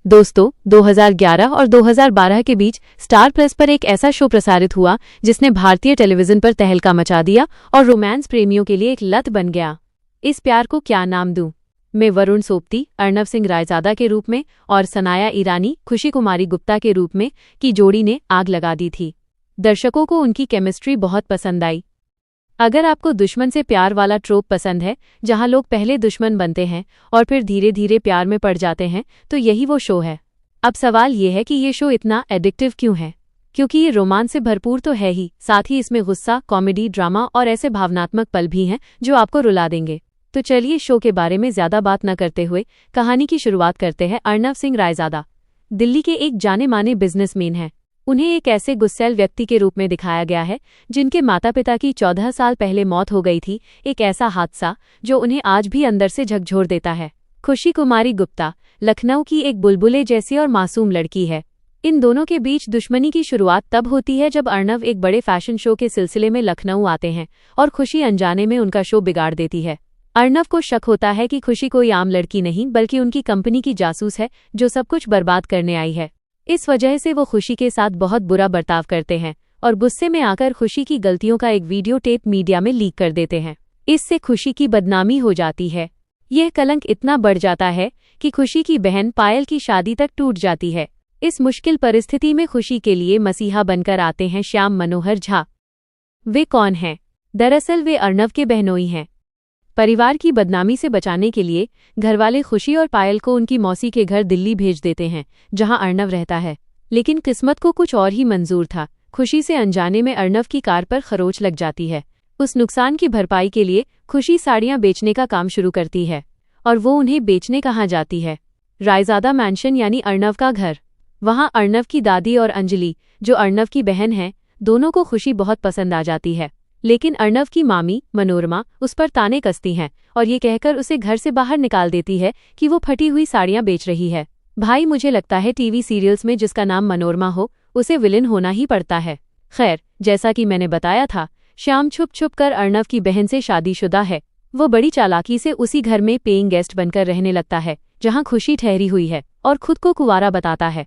दोस्तों, 2011 और 2012 के बीच स्टार प्लस पर एक ऐसा शो प्रसारित हुआ जिसने भारतीय टेलीविजन पर तहलका मचा दिया और रोमांस प्रेमियों के लिए एक लत बन गया। इस प्यार को क्या नाम दूं? में वरुण सोपती, अर्नव सिंह रायजादा के रूप में और सनाया ईरानी, खुशी कुमारी गुप्ता के रूप में की जोड़ी ने आग लगा दी थी। दर्शकों को उनकी केमिस्ट्री बहुत पसंद आई। अगर आपको दुश्मन से प्यार वाला ट्रोप पसंद है, जहां लोग पहले दुश्मन बनते हैं और फिर धीरे धीरे प्यार में पड़ जाते हैं, तो यही वो शो है। अब सवाल ये है कि ये शो इतना एडिक्टिव क्यों है? क्योंकि ये रोमांस से भरपूर तो है ही, साथ ही इसमें गुस्सा, कॉमेडी, ड्रामा और ऐसे भावनात्मक पल भी हैं जो आपको रुला देंगे। तो चलिए शो के बारे में ज्यादा बात न करते हुए कहानी की शुरुआत करते हैं। अर्नव सिंह रायजादा दिल्ली के एक जाने माने बिजनेसमैन हैं। उन्हें एक ऐसे गुस्सैल व्यक्ति के रूप में दिखाया गया है जिनके माता पिता की 14 साल पहले मौत हो गई थी, एक ऐसा हादसा जो उन्हें आज भी अंदर से झकझोर देता है। खुशी कुमारी गुप्ता लखनऊ की एक बुलबुले जैसी और मासूम लड़की है। इन दोनों के बीच दुश्मनी की शुरुआत तब होती है जब अर्नव एक बड़े फैशन शो के सिलसिले में लखनऊ आते हैं और खुशी अनजाने में उनका शो बिगाड़ देती है। अर्नव को शक होता है कि खुशी कोई आम लड़की नहीं बल्कि उनकी कंपनी की जासूस है जो सब कुछ बर्बाद करने आई है। इस वजह से वो खुशी के साथ बहुत बुरा बर्ताव करते हैं और गुस्से में आकर खुशी की गलतियों का एक वीडियो टेप मीडिया में लीक कर देते हैं। इससे खुशी की बदनामी हो जाती है। यह कलंक इतना बढ़ जाता है कि खुशी की बहन पायल की शादी तक टूट जाती है। इस मुश्किल परिस्थिति में खुशी के लिए मसीहा बनकर आते हैं श्याम मनोहर झा। वे कौन हैं? दरअसल वे अर्नव के बहनोई हैं। परिवार की बदनामी से बचाने के लिए घरवाले खुशी और पायल को उनकी मौसी के घर दिल्ली भेज देते हैं, जहां अर्नव रहता है। लेकिन किस्मत को कुछ और ही मंजूर था। खुशी से अनजाने में अर्नव की कार पर खरोंच लग जाती है। उस नुकसान की भरपाई के लिए खुशी साड़ियां बेचने का काम शुरू करती है और वो उन्हें बेचने कहाँ जाती है? रायजादा मैंशन यानी अर्नव का घर। वहां अर्नव की दादी और अंजलि, जो अर्नव की बहन है, दोनों को खुशी बहुत पसंद आ जाती है। लेकिन अर्नव की मामी मनोरमा उस पर ताने कसती हैं और ये कहकर उसे घर से बाहर निकाल देती है कि वो फटी हुई साड़ियां बेच रही है। भाई, मुझे लगता है टीवी सीरियल्स में जिसका नाम मनोरमा हो उसे विलेन होना ही पड़ता है। खैर, जैसा कि मैंने बताया था, श्याम छुप छुप कर अर्नव की बहन से शादीशुदा है। वो बड़ी चालाकी से उसी घर में पेइंग गेस्ट बनकर रहने लगता है जहां खुशी ठहरी हुई है और खुद को कुंवारा बताता है।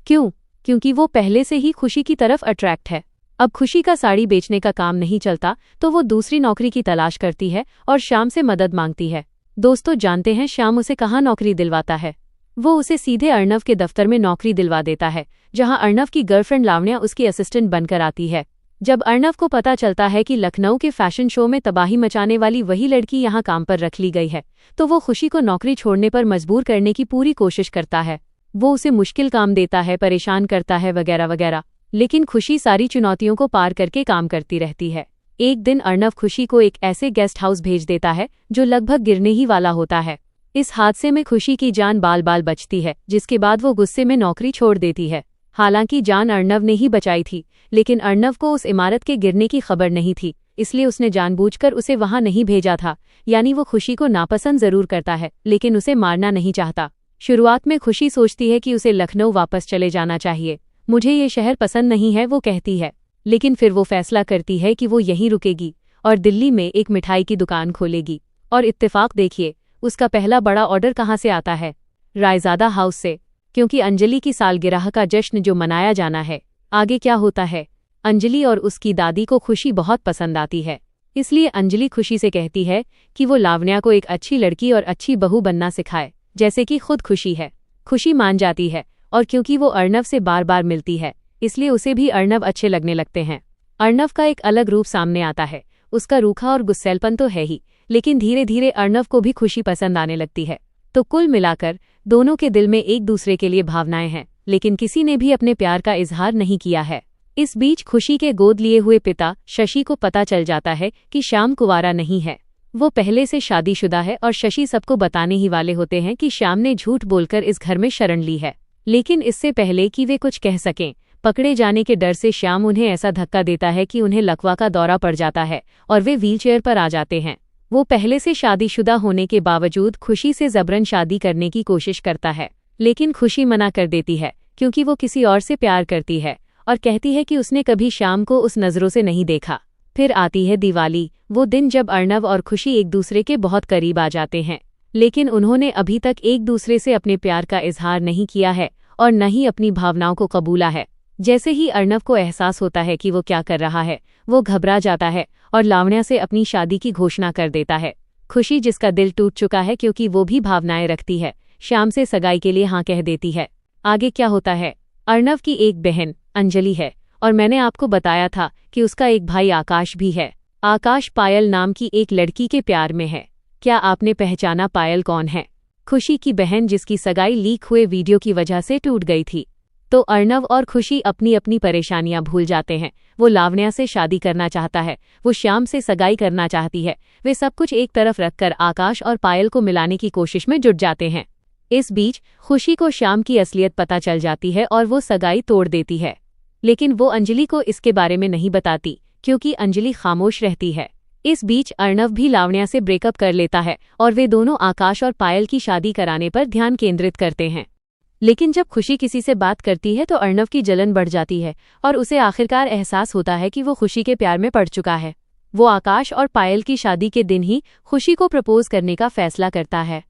क्यों? क्योंकि वो पहले से ही खुशी की तरफ अट्रैक्ट है। अब खुशी का साड़ी बेचने का काम नहीं चलता तो वो दूसरी नौकरी की तलाश करती है और श्याम से मदद मांगती है। दोस्तों, जानते हैं श्याम उसे कहाँ नौकरी दिलवाता है? वो उसे सीधे अर्नव के दफ्तर में नौकरी दिलवा देता है, जहां अर्नव की गर्लफ्रेंड लावण्या उसकी असिस्टेंट बनकर आती है। जब अर्नव को पता चलता है कि लखनऊ के फैशन शो में तबाही मचाने वाली वही लड़की यहाँ काम पर रख ली गई है, तो वो खुशी को नौकरी छोड़ने पर मजबूर करने की पूरी कोशिश करता है। वो उसे मुश्किल काम देता है, परेशान करता है, वगैरह वगैरह। लेकिन खुशी सारी चुनौतियों को पार करके काम करती रहती है। एक दिन अर्नव खुशी को एक ऐसे गेस्ट हाउस भेज देता है जो लगभग गिरने ही वाला होता है। इस हादसे में खुशी की जान बाल बाल बचती है, जिसके बाद वो गुस्से में नौकरी छोड़ देती है। हालांकि जान अर्नव ने ही बचाई थी, लेकिन अर्नव को उस इमारत के गिरने की खबर नहीं थी, इसलिए उसने जानबूझकर उसे वहां नहीं भेजा था। यानी वो खुशी को नापसंद जरूर करता है, लेकिन उसे मारना नहीं चाहता। शुरुआत में खुशी सोचती है कि उसे लखनऊ वापस चले जाना चाहिए। मुझे ये शहर पसंद नहीं है, वो कहती है। लेकिन फिर वो फैसला करती है कि वो यहीं रुकेगी और दिल्ली में एक मिठाई की दुकान खोलेगी। और इत्तेफाक देखिए, उसका पहला बड़ा ऑर्डर कहाँ से आता है? रायजादा हाउस से, क्योंकि अंजलि की सालगिरह का जश्न जो मनाया जाना है। आगे क्या होता है? अंजलि और उसकी दादी को खुशी बहुत पसंद आती है, इसलिए अंजलि खुशी से कहती है कि वो लावण्या को एक अच्छी लड़की और अच्छी बहू बनना सिखाए, जैसे कि खुद खुशी है। खुशी मान जाती है और क्योंकि वो अर्नव से बार बार मिलती है, इसलिए उसे भी अर्नव अच्छे लगने लगते हैं। अर्नव का एक अलग रूप सामने आता है। उसका रूखा और गुस्सैलपन तो है ही, लेकिन धीरे धीरे अर्नव को भी खुशी पसंद आने लगती है। तो कुल मिलाकर दोनों के दिल में एक दूसरे के लिए भावनाएं हैं, लेकिन किसी ने भी अपने प्यार का इजहार नहीं किया है। इस बीच खुशी के गोद लिए हुए पिता शशि को पता चल जाता है कि श्याम कुंवारा नहीं है। वो पहले से शादीशुदा है और शशि सबको बताने ही वाले होते हैं कि श्याम ने झूठ बोलकर इस घर में शरण ली है। लेकिन इससे पहले कि वे कुछ कह सकें, पकड़े जाने के डर से श्याम उन्हें ऐसा धक्का देता है कि उन्हें लकवा का दौरा पड़ जाता है और वे व्हीलचेयर पर आ जाते हैं। वो पहले से शादीशुदा होने के बावजूद खुशी से जबरन शादी करने की कोशिश करता है, लेकिन खुशी मना कर देती है क्योंकि वो किसी और से प्यार करती है और कहती है कि उसने कभी श्याम को उस नज़रों से नहीं देखा। फिर आती है दिवाली, वो दिन जब अर्नव और खुशी एक दूसरे के बहुत करीब आ जाते हैं। लेकिन उन्होंने अभी तक एक दूसरे से अपने प्यार का इजहार नहीं किया है और न ही अपनी भावनाओं को कबूला है। जैसे ही अर्णव को एहसास होता है कि वो क्या कर रहा है, वो घबरा जाता है और लावण्या से अपनी शादी की घोषणा कर देता है। खुशी, जिसका दिल टूट चुका है क्योंकि वो भी भावनाएं रखती है, श्याम से सगाई के लिए हाँ कह देती है। आगे क्या होता है? अर्णव की एक बहन अंजलि है और मैंने आपको बताया था कि उसका एक भाई आकाश भी है। आकाश पायल नाम की एक लड़की के प्यार में है। क्या आपने पहचाना पायल कौन है? खुशी की बहन, जिसकी सगाई लीक हुए वीडियो की वजह से टूट गई थी। तो अर्णव और खुशी अपनी अपनी परेशानियां भूल जाते हैं। वो लावण्या से शादी करना चाहता है, वो श्याम से सगाई करना चाहती है। वे सब कुछ एक तरफ रखकर आकाश और पायल को मिलाने की कोशिश में जुट जाते हैं। इस बीच खुशी को श्याम की असलियत पता चल जाती है और वो सगाई तोड़ देती है। लेकिन वो अंजलि को इसके बारे में नहीं बताती क्योंकि अंजलि खामोश रहती है। इस बीच अर्णव भी लावण्या से ब्रेकअप कर लेता है और वे दोनों आकाश और पायल की शादी कराने पर ध्यान केंद्रित करते हैं। लेकिन जब खुशी किसी से बात करती है तो अर्णव की जलन बढ़ जाती है और उसे आखिरकार एहसास होता है कि वो खुशी के प्यार में पड़ चुका है। वो आकाश और पायल की शादी के दिन ही खुशी को प्रपोज करने का फैसला करता है।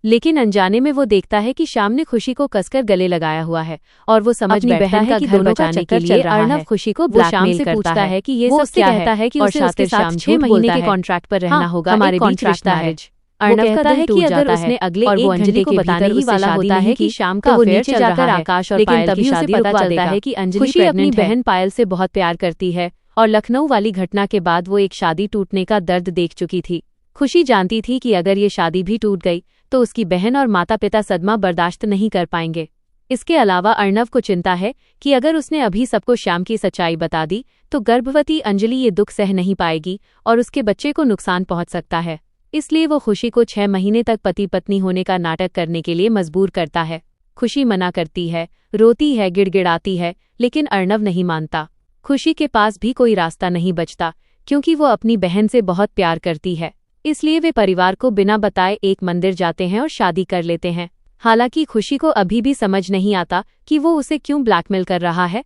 लेकिन अनजाने में वो देखता है कि श्याम ने खुशी को कसकर गले लगाया हुआ है और वो समझ बैठता है कि दोनों का चक्कर चल रहा है। अर्णव खुशी को ब्लैकमेल से पूछता है कि ये सब क्या है, कहता है कि उसे उसके साथ 6 महीने के कॉन्ट्रैक्ट पर रहना होगा, हमारे बीच रिश्ता है। अर्णव कहता है कि अगर उसने अगले और वो अंजलि को बताने ही वाला होता है कि श्याम का अफेयर चल रहा है, आकाश और पायल की शादी पता चलता है कि अंजलि अपनी बहन पायल से बहुत प्यार करती है और लखनऊ वाली घटना के बाद वो एक शादी टूटने का दर्द देख चुकी थी। खुशी जानती थी कि अगर ये शादी भी टूट गई तो उसकी बहन और माता पिता सदमा बर्दाश्त नहीं कर पाएंगे। इसके अलावा अर्णव को चिंता है कि अगर उसने अभी सबको श्याम की सच्चाई बता दी तो गर्भवती अंजलि ये दुख सह नहीं पाएगी और उसके बच्चे को नुकसान पहुंच सकता है। इसलिए वो खुशी को 6 महीने तक पति पत्नी होने का नाटक करने के लिए मजबूर करता है। खुशी मना करती है, रोती है, गिड़गिड़ाती है, लेकिन अर्णव नहीं मानता। खुशी के पास भी कोई रास्ता नहीं बचता क्योंकि वो अपनी बहन से बहुत प्यार करती है। इसलिए वे परिवार को बिना बताए एक मंदिर जाते हैं और शादी कर लेते हैं। हालांकि खुशी को अभी भी समझ नहीं आता कि वो उसे क्यों ब्लैकमेल कर रहा है,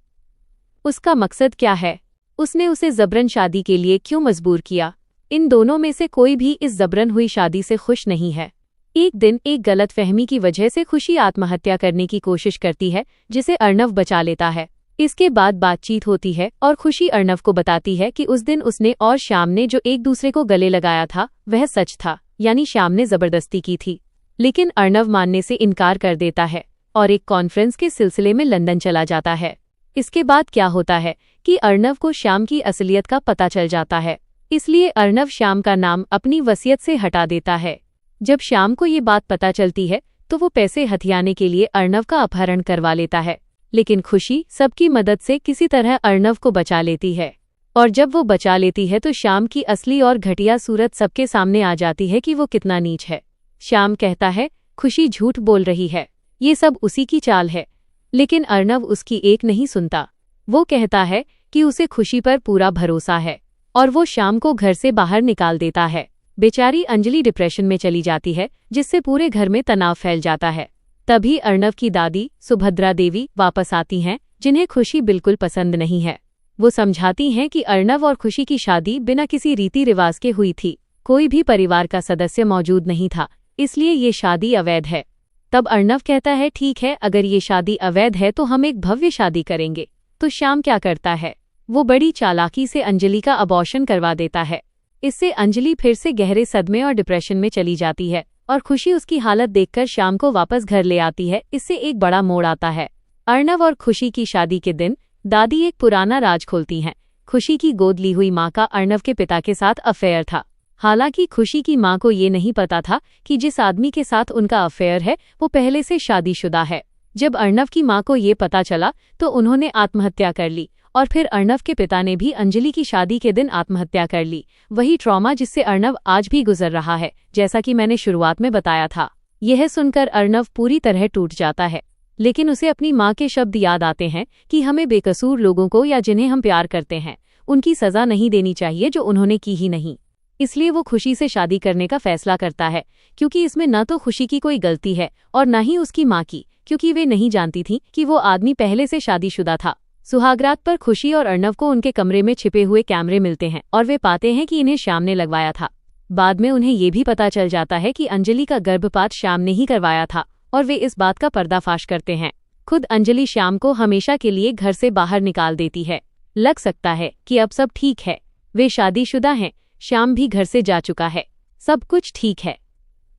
उसका मकसद क्या है, उसने उसे जबरन शादी के लिए क्यों मजबूर किया। इन दोनों में से कोई भी इस जबरन हुई शादी से खुश नहीं है। एक दिन एक गलतफहमी की वजह से खुशी आत्महत्या करने की कोशिश करती है, जिसे अर्णव बचा लेता है। इसके बाद बातचीत होती है और खुशी अर्णव को बताती है कि उस दिन उसने और श्याम ने जो एक दूसरे को गले लगाया था वह सच था, यानी श्याम ने जबरदस्ती की थी। लेकिन अर्णव मानने से इनकार कर देता है और एक कॉन्फ्रेंस के सिलसिले में लंदन चला जाता है। इसके बाद क्या होता है कि अर्णव को श्याम की असलियत का पता चल जाता है। इसलिए अर्णव श्याम का नाम अपनी वसीयत से हटा देता है। जब श्याम को ये बात पता चलती है तो वो पैसे हथियाने के लिए अर्णव का अपहरण करवा लेता है। लेकिन खुशी सबकी मदद से किसी तरह अर्णव को बचा लेती है और जब वो बचा लेती है तो श्याम की असली और घटिया सूरत सबके सामने आ जाती है कि वो कितना नीच है। श्याम कहता है खुशी झूठ बोल रही है, ये सब उसी की चाल है। लेकिन अर्णव उसकी एक नहीं सुनता। वो कहता है कि उसे खुशी पर पूरा भरोसा है और वो श्याम को घर से बाहर निकाल देता है। बेचारी अंजलि डिप्रेशन में चली जाती है, जिससे पूरे घर में तनाव फैल जाता है। तभी अर्णव की दादी सुभद्रा देवी वापस आती हैं, जिन्हें खुशी बिल्कुल पसंद नहीं है। वो समझाती हैं कि अर्णव और खुशी की शादी बिना किसी रीति रिवाज के हुई थी, कोई भी परिवार का सदस्य मौजूद नहीं था, इसलिए ये शादी अवैध है। तब अर्णव कहता है ठीक है, अगर ये शादी अवैध है तो हम एक भव्य शादी करेंगे। तो श्याम क्या करता है, वो बड़ी चालाकी से अंजलि का अबॉर्शन करवा देता है। इससे अंजलि फिर से गहरे सदमे और डिप्रेशन में चली जाती है और खुशी उसकी हालत देखकर श्याम को वापस घर ले आती है। इससे एक बड़ा मोड़ आता है। अर्णव और खुशी की शादी के दिन दादी एक पुराना राज खोलती हैं। खुशी की गोद ली हुई माँ का अर्णव के पिता के साथ अफेयर था। हालांकि खुशी की माँ को ये नहीं पता था कि जिस आदमी के साथ उनका अफेयर है वो पहले से शादीशुदा है। जब अर्णव की माँ को ये पता चला तो उन्होंने आत्महत्या कर ली और फिर अर्णव के पिता ने भी अंजलि की शादी के दिन आत्महत्या कर ली। वही ट्रॉमा जिससे अर्णव आज भी गुजर रहा है, जैसा कि मैंने शुरुआत में बताया था। यह सुनकर अर्णव पूरी तरह टूट जाता है, लेकिन उसे अपनी माँ के शब्द याद आते हैं कि हमें बेकसूर लोगों को या जिन्हें हम प्यार करते हैं उनकी सजा नहीं देनी चाहिए जो उन्होंने की ही नहीं। इसलिए वो खुशी से शादी करने का फैसला करता है, क्योंकि इसमें न तो खुशी की कोई गलती है और न ही उसकी माँ की, क्योंकि वे नहीं जानती थी कि वो आदमी पहले से शादीशुदा था। सुहागरात पर खुशी और अर्णव को उनके कमरे में छिपे हुए कैमरे मिलते हैं और वे पाते हैं कि इन्हें श्याम ने लगवाया था। बाद में उन्हें ये भी पता चल जाता है कि अंजलि का गर्भपात श्याम ने ही करवाया था और वे इस बात का पर्दाफाश करते हैं। खुद अंजलि श्याम को हमेशा के लिए घर से बाहर निकाल देती है। लग सकता है कि अब सब ठीक है, वे शादीशुदा हैं, श्याम भी घर से जा चुका है, सब कुछ ठीक है।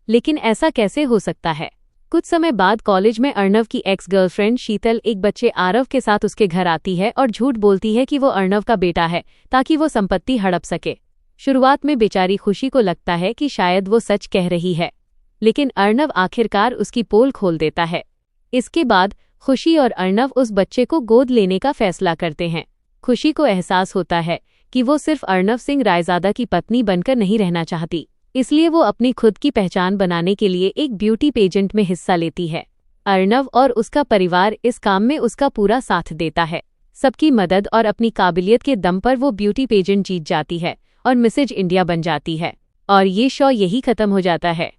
लेकिन ऐसा कैसे हो सकता है? कुछ समय बाद कॉलेज में अर्णव की एक्स गर्लफ्रेंड शीतल एक बच्चे आरव के साथ उसके घर आती है और झूठ बोलती है कि वो अर्णव का बेटा है ताकि वो संपत्ति हड़प सके। शुरुआत में बेचारी खुशी को लगता है कि शायद वो सच कह रही है, लेकिन अर्णव आखिरकार उसकी पोल खोल देता है। इसके बाद खुशी और अर्णव उस बच्चे को गोद लेने का फैसला करते हैं। खुशी को एहसास होता है कि वो सिर्फ अर्णव सिंह रायजादा की पत्नी बनकर नहीं रहना चाहती, इसलिए वो अपनी खुद की पहचान बनाने के लिए एक ब्यूटी पेजेंट में हिस्सा लेती है। अर्णव और उसका परिवार इस काम में उसका पूरा साथ देता है। सबकी मदद और अपनी काबिलियत के दम पर वो ब्यूटी पेजेंट जीत जाती है और मिसेज इंडिया बन जाती है, और ये शो यही खत्म हो जाता है।